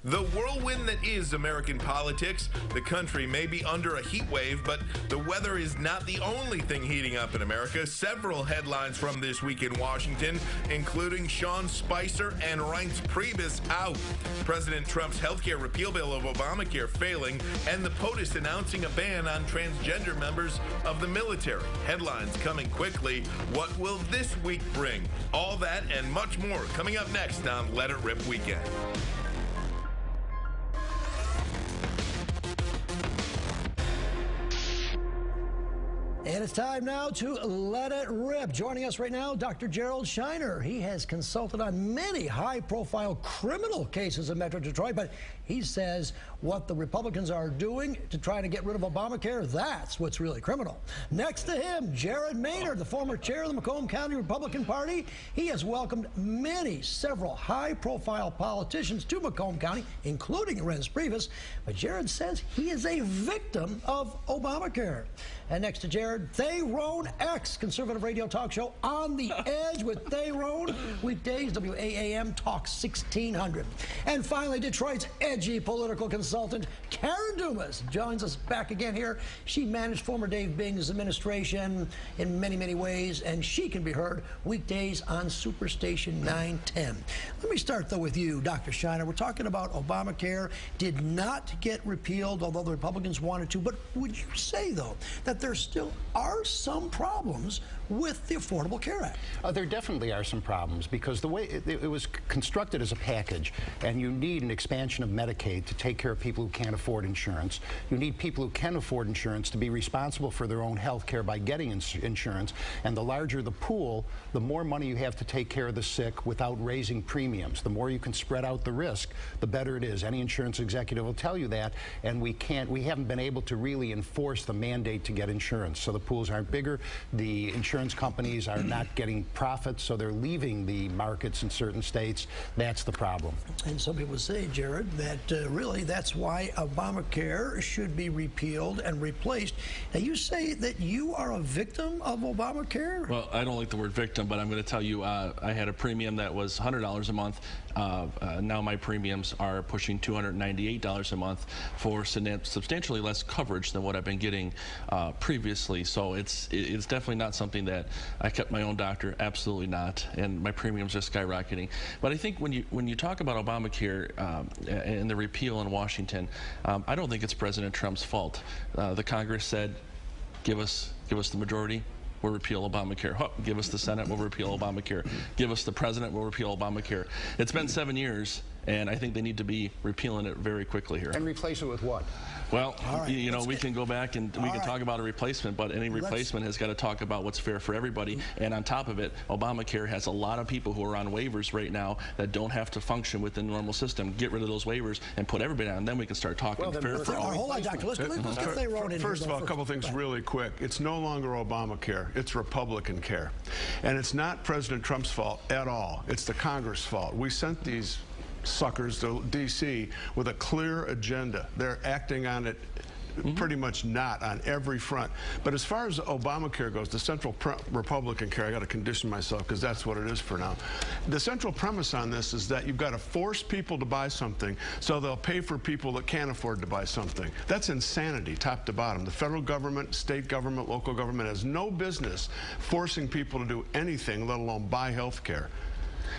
The whirlwind that is American politics. The country may be under a heat wave, but the weather is not the only thing heating up in America. Several headlines from this week in Washington, including Sean Spicer and Reince Priebus out, President Trump's healthcare repeal bill of Obamacare failing, and the POTUS announcing a ban on transgender members of the military. Headlines coming quickly. What will this week bring? All that and much more coming up next on Let It Rip Weekend. And it's time now to Let It Rip. Joining us right now, Dr. Gerald Shiner. He has consulted on many high-profile criminal cases in Metro Detroit, but he says what the Republicans are doing to try to get rid of Obamacare, that's what's really criminal. Next to him, Jared Maynard, the former chair of the Macomb County Republican Party. He has welcomed several high-profile politicians to Macomb County, including Reince Priebus, but Jared says he is a victim of Obamacare. And next to Jared, Thayrone X, conservative radio talk show On the Edge with Thayrone. Weekdays, WAAM Talk 1600. And finally, Detroit's edgy political consultant, Karen Dumas, joins us back again here. She managed former Dave Bing's administration in many, many ways, and she can be heard weekdays on Superstation 910. Let me start, though, with you, Dr. Shiner. We're talking about Obamacare. Did not get repealed, although the Republicans wanted to. But would you say, though, that there still are some problems with the Affordable Care Act? There definitely are some problems, because the way it was constructed as a package, and you need an expansion of Medicaid to take care of people who can't afford insurance. You need people who can afford insurance to be responsible for their own health care by getting insurance. And the larger the pool, the more money you have to take care of the sick without raising premiums. The more you can spread out the risk, the better it is. Any insurance executive will tell you that, and we haven't been able to really enforce the mandate to get insurance. So the pools aren't bigger. The insurance companies are not getting profits, so they're leaving the markets in certain states. That's the problem. And some people say, Jared, that really that's why Obamacare should be repealed and replaced. Now, you say that you are a victim of Obamacare? Well, I don't like the word victim, but I'm going to tell you I had a premium that was $100 a month. Now my premiums are pushing $298 a month for substantially less coverage than what I've been getting previously. So it's definitely not something that I kept my own doctor. Absolutely not. And my premiums are skyrocketing. But I think when you talk about Obamacare and the repeal in Washington, I don't think it's President Trump's fault. The Congress said, give us the majority, we'll repeal Obamacare. Give us the Senate, we'll repeal Obamacare. Give us the president, we'll repeal Obamacare. It's been 7 years, and I think they need to be repealing it very quickly here. And replace it with what? Well, right, you know, we can go back and we can talk about a replacement, but any replacement has got to talk about what's fair for everybody. And on top of it, Obamacare has a lot of people who are on waivers right now that don't have to function within the normal system. Get rid of those waivers and put everybody on, and then we can start talking fair for all. Hold on, Doctor. Let's get Thayrone in. First of all, a couple things really quick. It's no longer Obamacare. It's Republican care. And it's not President Trump's fault at all. It's the Congress' fault. We sent these suckers to D.C. with a clear agenda. They're acting on it pretty much not on every front. But as far as Obamacare goes, the central Republican care, I got to condition myself because that's what it is for now. The central premise on this is that you've got to force people to buy something so they'll pay for people that can't afford to buy something. That's insanity, top to bottom. The federal government, state government, local government has no business forcing people to do anything, let alone buy health care.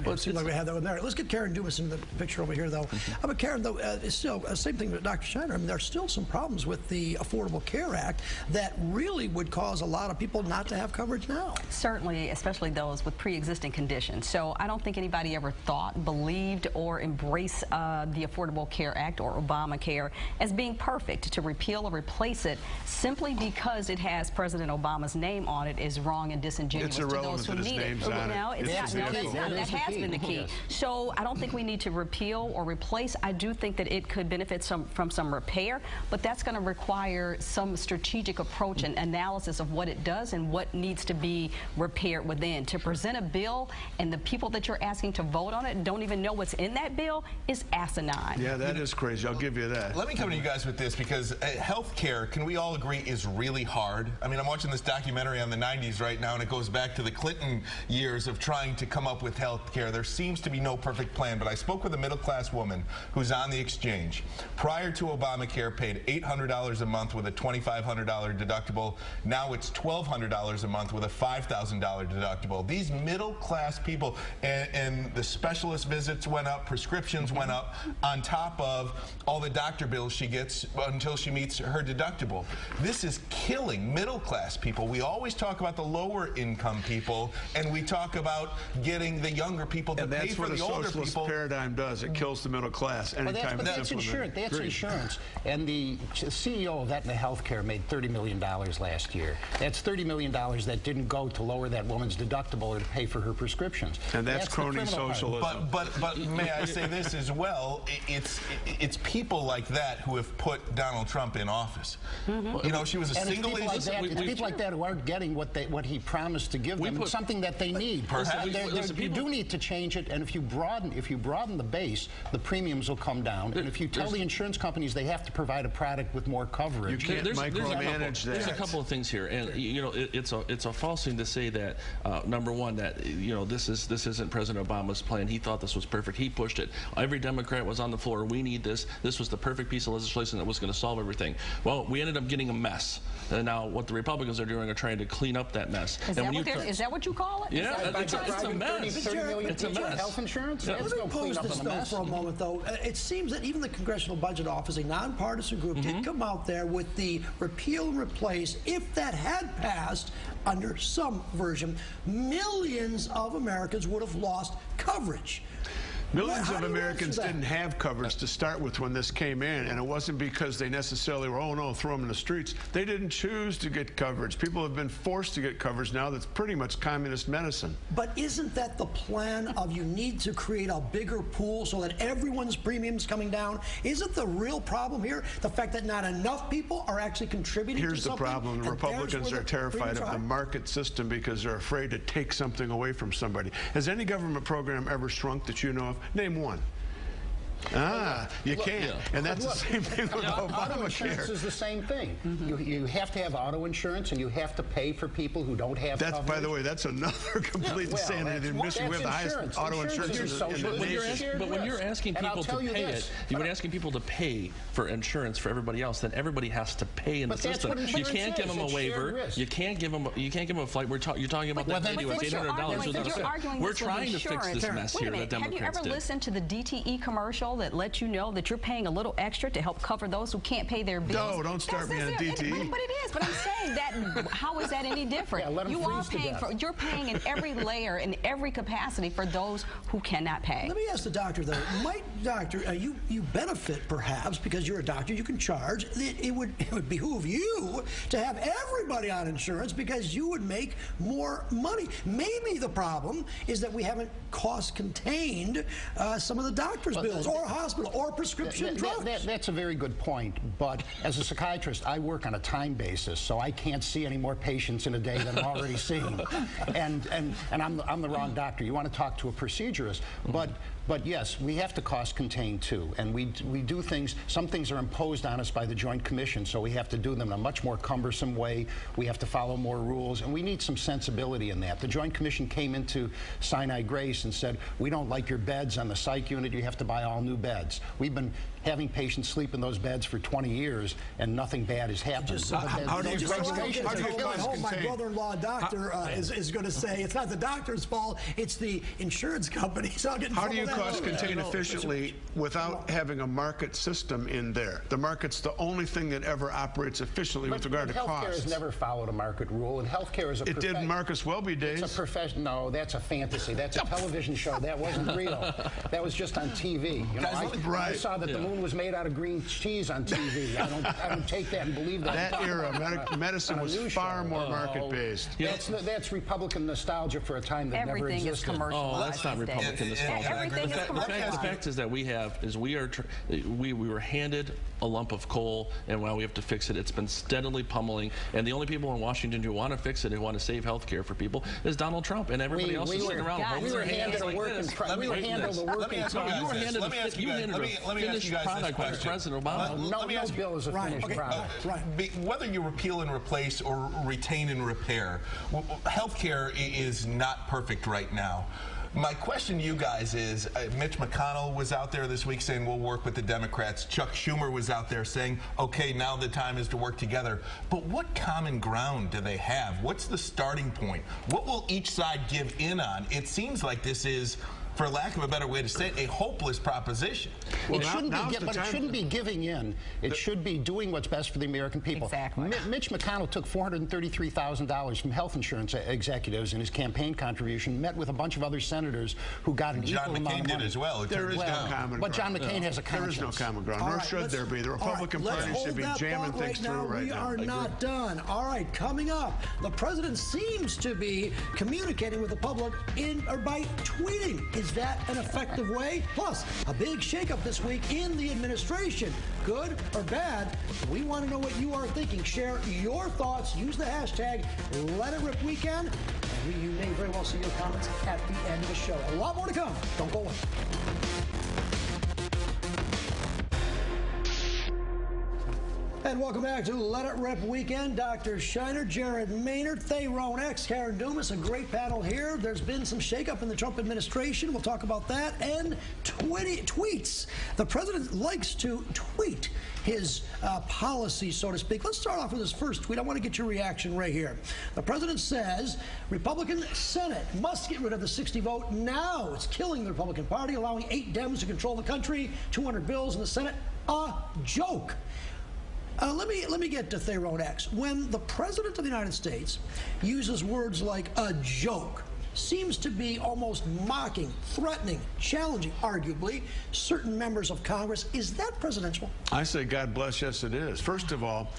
Well, it seems like we have that one there. Let's get Karen Dumas in the picture over here, though. But Karen, though, it's still same thing with Dr. Shiner. I mean, there's still some problems with the Affordable Care Act that really would cause a lot of people not to have coverage now. Certainly, especially those with pre-existing conditions. So I don't think anybody ever thought, believed, or embraced the Affordable Care Act or Obamacare as being perfect. To repeal or replace it simply because it has President Obama's name on it is wrong and disingenuous to those who need it. No, it's not. No, that's not. That has been the key. So I don't think we need to repeal or replace. I do think that it could benefit from some repair, but that's going to require some strategic approach and analysis of what it does and what needs to be repaired within. To present a bill and the people that you're asking to vote on it don't even know what's in that bill is asinine. Yeah, that is crazy. I'll give you that. Let me come to you guys with this, because health care, can we all agree, is really hard? I mean, I'm watching this documentary on the 90s right now, and it goes back to the Clinton years of trying to come up with health health care. There seems to be no perfect plan, but I spoke with a middle-class woman who's on the exchange. Prior to Obamacare, paid $800 a month with a $2,500 deductible. Now it's $1,200 a month with a $5,000 deductible. These middle-class people, and the specialist visits went up, prescriptions went up, on top of all the doctor bills she gets until she meets her deductible. This is killing middle-class people. We always talk about the lower-income people, and we talk about getting the younger people to pay for the older people. That's what a socialist paradigm does. It kills the middle class. But that's insurance. That's insurance. And the CEO of Aetna Healthcare made $30 million last year. That's $30 million that didn't go to lower that woman's deductible or to pay for her prescriptions. And that's crony socialism. But may I say this as well? It's people like that who have put Donald Trump in office. You know, she was a single agent. It's people like that who aren't getting what he promised to give them. It's something that they need. You do need to change it, and if you broaden the base, the premiums will come down. And if you tell the insurance companies they have to provide a product with more coverage, you can't micromanage that. There's a couple of things here, and you know, it's a false thing to say that number one, that you know, this isn't President Obama's plan. He thought this was perfect. He pushed it. Every Democrat was on the floor. We need this. This was the perfect piece of legislation that was going to solve everything. Well, we ended up getting a mess. And now what the Republicans are doing are trying to clean up that mess. Is that what you call it? Yeah, it's a mess. It's a mess. Health insurance? Let me pose this though for a moment, though. It seems that even the Congressional Budget Office, a nonpartisan group, did come out there with the repeal and replace. If that had passed under some version, millions of Americans would have lost coverage. Millions of Americans didn't have coverage to start with when this came in, and it wasn't because they necessarily were, oh no, throw them in the streets. They didn't choose to get coverage. People have been forced to get coverage now. That's pretty much communist medicine. But isn't that the plan of you need to create a bigger pool so that everyone's premiums coming down? Isn't the real problem here the fact that not enough people are actually contributing to something? Here's the problem. The Republicans are terrified of the market system because they're afraid to take something away from somebody. Has any government program ever shrunk that you know of? Name one. You can't. And that's the same thing with Obamacare. Auto insurance is the same thing. You have to have auto insurance, and you have to pay for people who don't have coverage. By the way, that's another complete insanity admission. We have the highest auto insurance in the nation. But when you're asking people to pay it, when you're asking people to pay for insurance for everybody else, then everybody has to pay in the system. You can't give them a waiver. You can't give them a flight. You're talking about that lady with $800. We're trying to fix this mess here that Democrats did. Have you ever listened to the DTE commercial that lets you know that you're paying a little extra to help cover those who can't pay their bills? No, don't start me on DTE. But it is. But I'm saying that, how is that any different? You are paying you're paying in every layer, in every capacity for those who cannot pay. Let me ask the doctor, though. Might, doctor, you benefit perhaps because you're a doctor, you can charge. It would behoove you to have everybody on insurance because you would make more money. Maybe the problem is that we haven't cost contained some of the doctor's bills or hospital or prescription drugs. That's a very good point, but as a psychiatrist, I work on a time basis, so I can't see any more patients in a day than I'm already seeing. And I'm the wrong doctor. You want to talk to a procedurist, but yes, we have to cost contain too, and we do things. Some things are imposed on us by the Joint Commission, so we have to do them in a much more cumbersome way. We have to follow more rules, and we need some sensibility in that. The Joint Commission came into Sinai Grace and said, we don't like your beds on the psych unit. You have to buy all new beds. We've been having patients sleep in those beds for 20 years, and nothing bad has happened. My brother-in-law doctor is going to say it's not the doctor's fault, it's the insurance company. So how do you cost contain efficiently without having a market system in there? The market's the only thing that ever operates efficiently with regard to costs. Healthcare has never followed a market rule, and healthcare is a It did in Marcus Welby days. It's a profession. No, that's a fantasy. That's a television show. That wasn't real. That was just on TV. You know, I saw that the moon was made out of green cheese on TV. I don't take that and believe that. That era, medicine was far more market-based. That's Republican nostalgia for a time that never existed. Everything is commercialized. Oh, that's not Republican nostalgia. Everything is commercialized. The fact is that we were handed a lump of coal, and while we have to fix it, it's been steadily pummeling. And the only people in Washington who want to fix it, who want to save health care for people, is Donald Trump, and everybody else is sitting around. We were handed a working product. You were handed a finished product by President Obama. No bill is a finished product. Whether you repeal and replace or retain and repair, health care is not perfect right now. My question to you guys is, Mitch McConnell was out there this week saying we'll work with the Democrats. Chuck Schumer was out there saying, okay, now the time is to work together. But what common ground do they have? What's the starting point? What will each side give in on? It seems like this is, for lack of a better way to say it, a hopeless proposition. Well, it shouldn't be giving in. It should be doing what's best for the American people. Exactly. Mitch McConnell took $433,000 from health insurance executives in his campaign contribution, met with a bunch of other senators who got an equal amount of money. John McCain did as well. There is no common ground. But John McCain has a conscience. There is no common ground, nor should there be. The Republican Party should be jamming things through right now. We are not done. All right, coming up, the president seems to be communicating with the public by tweeting. Is that an effective way? Plus, a big shakeup this week in the administration. Good or bad? We want to know what you are thinking. Share your thoughts. Use the hashtag #LetItRipWeekend. And you may very well see your comments at the end of the show. A lot more to come. Don't go away. And welcome back to Let It Rip Weekend. Dr. Shiner, Jared Maynard, Thayrone X, Karen Dumas, a great panel here. There's been some shakeup in the Trump administration. We'll talk about that. And tweets. The president likes to tweet his policy, so to speak. Let's start off with his first tweet. I want to get your reaction right here. The president says, Republican Senate must get rid of the 60 vote now. It's killing the Republican Party, allowing 8 Dems to control the country, 200 bills in the Senate. A joke. Let me get to Thayrone X. When the President of the United States uses words like a joke, seems to be almost mocking, threatening, challenging, arguably, certain members of Congress. Is that presidential? I say God bless, yes it is. First of all,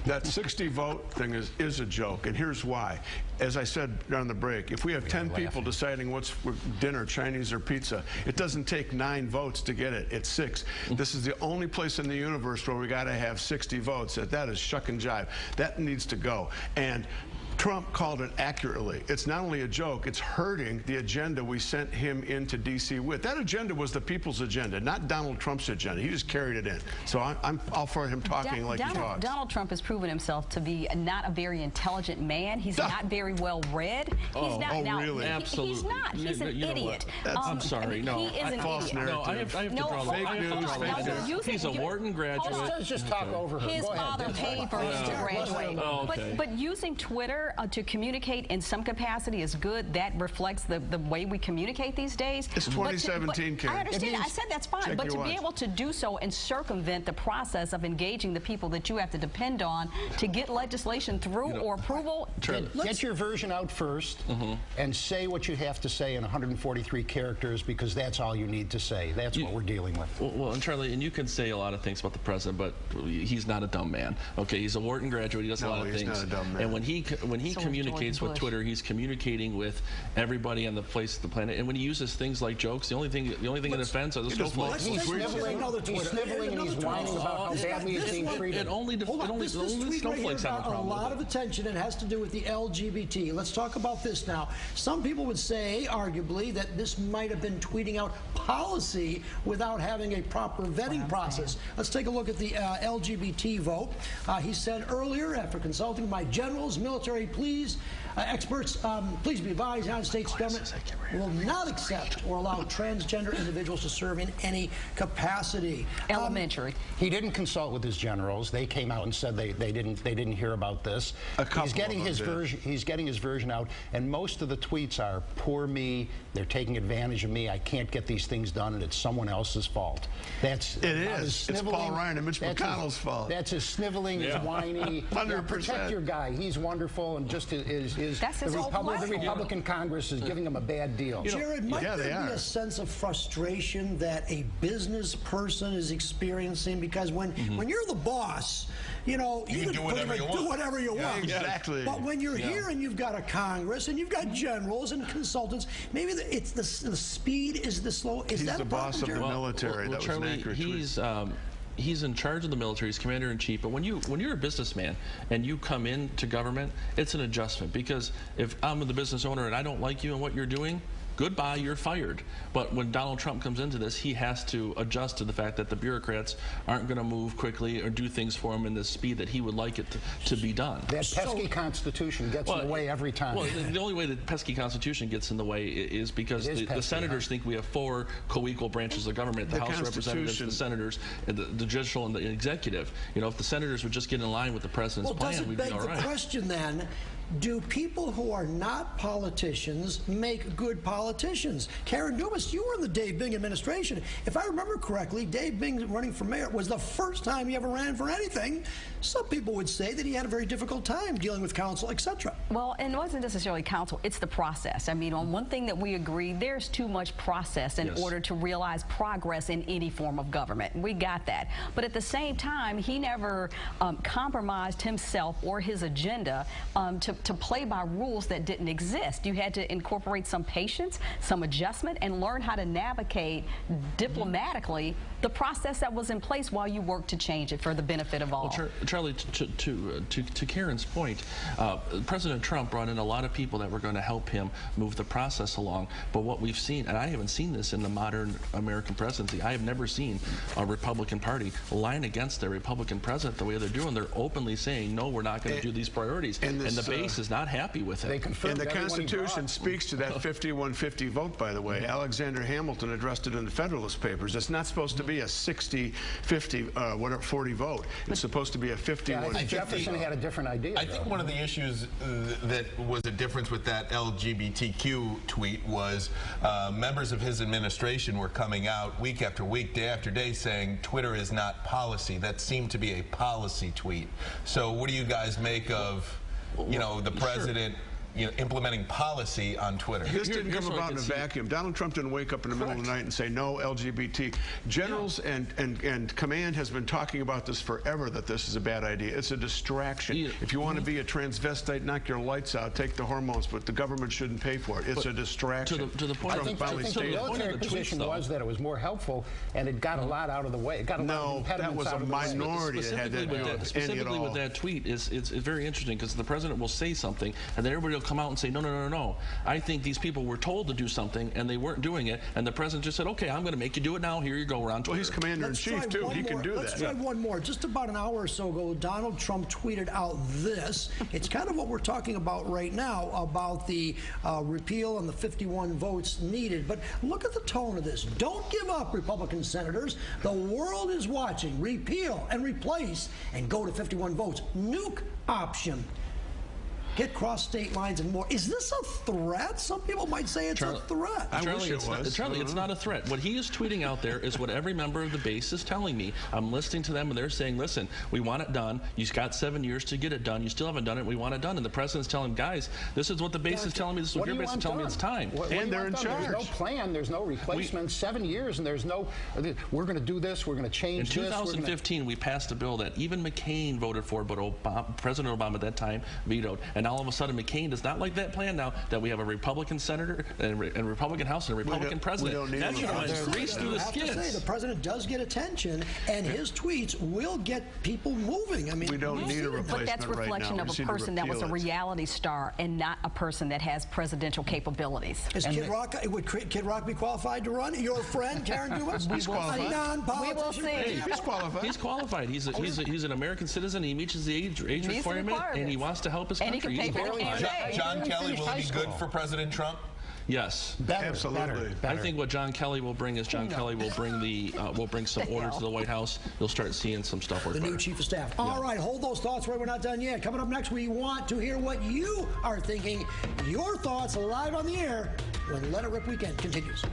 that 60 vote thing is a joke, and here's why. As I said on the break, if we have 10 people deciding what's for dinner, Chinese or pizza, it doesn't take 9 votes to get it. It's 6. This is the only place in the universe where we got to have 60 votes. That is shuck and jive. That needs to go. And Trump called it accurately. It's not only a joke, it's hurting the agenda we sent him into D.C. with. That agenda was the people's agenda, not Donald Trump's agenda. He just carried it in. So I'm all for him talking like he talks. Donald Trump has proven himself to be not a very intelligent man. He's not very well read. He's not, really? Absolutely. He's not. He's an idiot. I'm sorry. No. He is an idiot. No, I have to draw the line. He's a Wharton graduate. Just talk over her. His father paid for him to graduate. But using Twitter to communicate in some capacity is good. That reflects the way we communicate these days. It's 2017, Karen. I understand. I said that's fine. But to be able to do so and circumvent the process of engaging the people that you have to depend on to get legislation through or approval. Get your version out first and say what you have to say in 143 characters, because that's all you need to say. That's what we're dealing with. Well, and Charlie, and you can say a lot of things about the president, but he's not a dumb man. Okay, he's a Wharton graduate. He does a lot of things. Not a dumb man. And when he communicates with Twitter, he's communicating with everybody on the place of the planet. And when he uses things like jokes, the only thing that offends are the snowflakes. He's sniveling and he's whining about how badly he's being treated. This tweet right here got a lot of attention. It has to do with the LGBT. Let's talk about this now. Some people would say, arguably, that this might have been tweeting out policy without having a proper vetting process. Let's take a look at the LGBT vote. He said earlier, after consulting my generals, military experts, please be advised, the United States government will not accept or allow transgender individuals to serve in any capacity. Elementary. He didn't consult with his generals. They came out and said they didn't hear about this. He's getting his version out, and most of the tweets are poor me. They're taking advantage of me. I can't get these things done, and it's someone else's fault. It is. It's Paul Ryan and Mitch McConnell's fault. That's his sniveling, his whiny. 100%. Protect your guy. He's wonderful, and just the Republican Congress is giving him a bad deal. Jared, might there be a sense of frustration that a business person is experiencing? Because when you're the boss, you can do whatever you want. Exactly. But when you're here and you've got a Congress and you've got well, and consultants, maybe it's the speed is the slow. Is He's that the boss of the military. Well, Charlie, he's in charge of the military. He's commander-in-chief. But when you're a businessman and you come into government, it's an adjustment. Because if I'm the business owner and I don't like you and what you're doing, goodbye, you're fired. But when Donald Trump comes into this, he has to adjust to the fact that the bureaucrats aren't going to move quickly or do things for him in the speed that he would like it to be done. That pesky Constitution gets in the way every time. Well, the only way that pesky Constitution gets in the way is because the senators think we have 4 co-equal branches of government: the House of Representatives, the senators, and the judicial and the executive. You know, if the senators would just get in line with the president's plan, we'd be all right. Well, does it beg the question then? Do people who are not politicians make good politicians? Karen Dumas, you were in the Dave Bing administration. If I remember correctly, Dave Bing running for mayor was the first time he ever ran for anything. Some people would say that he had a very difficult time dealing with council, etc. Well, and it wasn't necessarily council, it's the process. I mean, on one thing that we agree, there's too much process in order to realize progress in any form of government. We got that. But at the same time, he never compromised himself or his agenda to play by rules that didn't exist. You had to incorporate some patience, some adjustment, and learn how to navigate diplomatically the process that was in place while you worked to change it for the benefit of all. Well, Charlie, to Karen's point, President Trump brought in a lot of people that were going to help him move the process along. But what we've seen, and I haven't seen this in the modern American presidency, I have never seen a Republican Party line against their Republican president the way they're doing. They're openly saying, no, we're not going to do these priorities. And the base is not happy with it. And the Constitution speaks to that 51-50 vote, by the way. Alexander Hamilton addressed it in the Federalist Papers. It's not supposed to be a 60-50, whatever, 40 vote. It's supposed to be a 51-50. Yeah, I think Jefferson had a different idea. I think one of the issues that was a difference with that LGBTQ tweet was members of his administration were coming out week after week, day after day, saying Twitter is not policy. That seemed to be a policy tweet. So what do you guys make of, you know, the president implementing policy on Twitter? This didn't come about in a vacuum. Donald Trump didn't wake up in the middle of the night and say no LGBT. Generals and command has been talking about this forever, that this is a bad idea. It's a distraction. If you want to be a transvestite, knock your lights out, take the hormones, but the government shouldn't pay for it. It's a distraction. To the point, I think the military position was that it was more helpful, and it got a lot out of the way. It got a lot of impediments out of the way. That was a minority that had that. Specifically with that tweet, it's very interesting because the president will say something, and then everybody will come out and say, no. I think these people were told to do something, and they weren't doing it, and the president just said, okay, I'm going to make you do it now. Here you go, we're on Twitter. Well, he's commander-in-chief, too. He can do that. Let's try one more. Just about an hour or so ago, Donald Trump tweeted out this. It's kind of what we're talking about right now, about the repeal and the 51 votes needed. But look at the tone of this. Don't give up, Republican senators. The world is watching. Repeal and replace and go to 51 votes. Nuke option. Get cross state lines and more. Is this a threat? Some people might say it's a threat. Charlie, it's not a threat. What he is tweeting out there is what every member of the base is telling me. I'm listening to them, and they're saying, listen, we want it done. You've got 7 years to get it done. You still haven't done it. We want it done. And the president's telling guys, this is what the base is telling me. This is what your base is telling me. It's time. And they're in charge. There's no plan. There's no replacement. 7 years, and there's no, we're going to do this. We're going to change this. In 2015, we passed a bill that even McCain voted for, but President Obama at that time vetoed. And all of a sudden, McCain does not like that plan now that we have a Republican senator and a Republican House and a Republican president. That should have grease through the skids. I have to say, the president does get attention, and his tweets will get people moving. I mean, we don't need a replacement. But that's reflection of a person that was a reality star and not a person that has presidential capabilities. Is would Kid Rock be qualified to run? Your friend, Karen Dumas? He's qualified. A non-politician? We will see. Hey, he's qualified. He's qualified. He's an American citizen. He meets the age requirement, and he wants to help his country. And he can pay for John Kelly, will he be good for President Trump? Yes, absolutely. I think what John Kelly will bring is Kelly will bring some order to the White House. You'll start seeing some stuff work. The new chief of staff. All right, hold those thoughts right. We're not done yet. Coming up next, we want to hear what you are thinking. Your thoughts live on the air when Let It Rip Weekend continues.